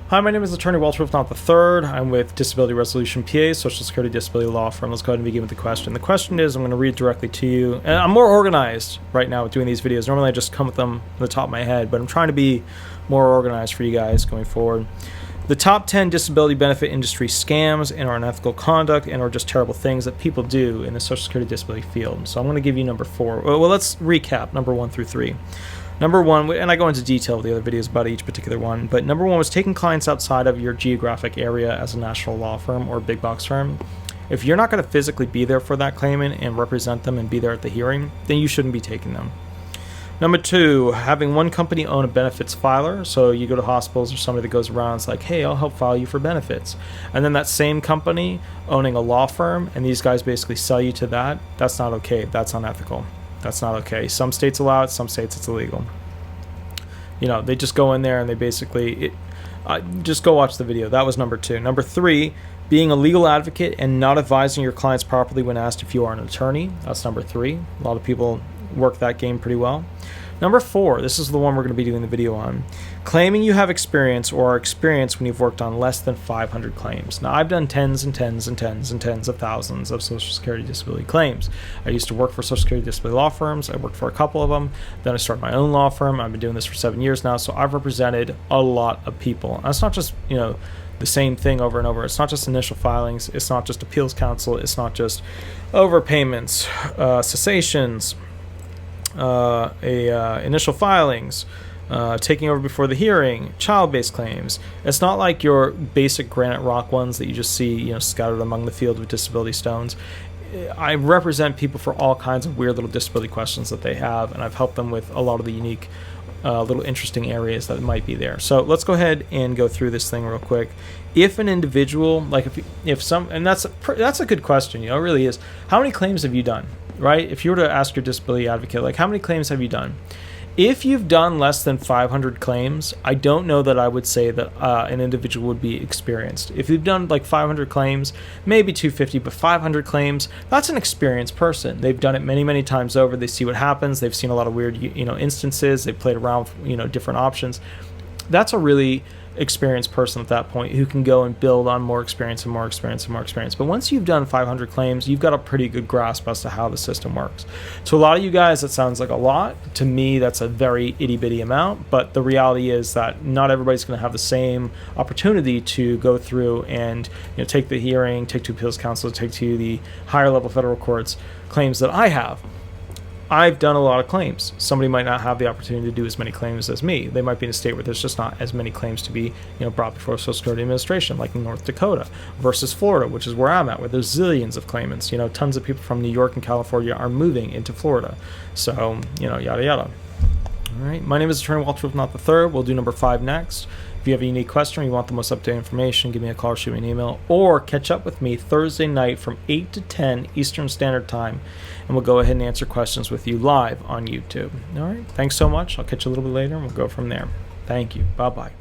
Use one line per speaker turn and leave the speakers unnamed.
Hi, my name is Attorney Walter Rudolph Hnot III. I'm with Disability Resolution PA, Social Security Disability Law Firm. Let's go ahead and begin with the question. The question is, I'm going to read directly to you. And I'm more organized right now with doing these videos. Normally I just come with them on the top of my head, but I'm trying to be more organized for you guys going forward. The top 10 disability benefit industry scams and or unethical conduct and or just terrible things that people do in the Social Security disability field. So I'm going to give you number 4. Well, let's recap number 1 through 3. Number 1, and I go into detail with the other videos about each particular one, but number 1 was taking clients outside of your geographic area as a national law firm or big box firm. If you're not going to physically be there for that claimant and represent them and be there at the hearing, then you shouldn't be taking them. Number 2, having one company own a benefits filer. So you go to hospitals or somebody that goes around and is like, hey, I'll help file you for benefits. And then that same company owning a law firm and these guys basically sell you to that. That's not okay. That's unethical. That's not okay. Some states allow it, some states it's illegal. You know, they just go in there and they basically, just go watch the video. That was number 2. Number 3, being a legal advocate and not advising your clients properly when asked if you are an attorney. That's number 3. A lot of people work that game pretty well. Number 4, this is the one we're going to be doing the video on. Claiming you have experience or are experienced when you've worked on less than 500 claims. Now, I've done tens and tens and tens and tens of thousands of Social Security disability claims. I used to work for Social Security disability law firms. I worked for a couple of them. Then I started my own law firm. I've been doing this for 7 years now, so I've represented a lot of people. And it's not just, you know, the same thing over and over. It's not just initial filings. It's not just appeals counsel. It's not just overpayments, cessations, initial filings, taking over before the hearing, child-based claims. It's not like your basic granite rock ones that you just see, you know, scattered among the field of disability stones. I represent people for all kinds of weird little disability questions that they have, and I've helped them with a lot of the unique, little interesting areas that might be there. So let's go ahead and go through this thing real quick. If an individual, like if some, and that's a good question, you know, it really is. How many claims have you done? Right? If you were to ask your disability advocate, like, how many claims have you done? If you've done less than 500 claims, I don't know that I would say that an individual would be experienced. If you've done like 500 claims, maybe 250, but 500 claims, that's an experienced person. They've done it many, many times over. They see what happens. They've seen a lot of weird, you know, instances. They've played around with, you know, different options. That's a really experienced person at that point who can go and build on more experience and more experience and more experience. But once you've done 500 claims, you've got a pretty good grasp as to how the system works. To a lot of you guys, that sounds like a lot. To me, that's a very itty-bitty amount, but the reality is that not everybody's going to have the same opportunity to go through and, you know, take the hearing, take to appeals counsel, take to the higher level federal courts claims that I have. I've done a lot of claims. Somebody might not have the opportunity to do as many claims as me. They might be in a state where there's just not as many claims to be, you know, brought before Social Security Administration, like in North Dakota versus Florida, which is where I'm at, where there's zillions of claimants. You know, tons of people from New York and California are moving into Florida. So, you know, yada yada. All right. My name is Attorney Walter Rudolph Hnot III. We'll do number 5 next. If you have a unique question or you want the most up-to-date information, give me a call or shoot me an email, or catch up with me Thursday night from 8 to 10 Eastern Standard Time, and we'll go ahead and answer questions with you live on YouTube. All right. Thanks so much. I'll catch you a little bit later, and we'll go from there. Thank you. Bye-bye.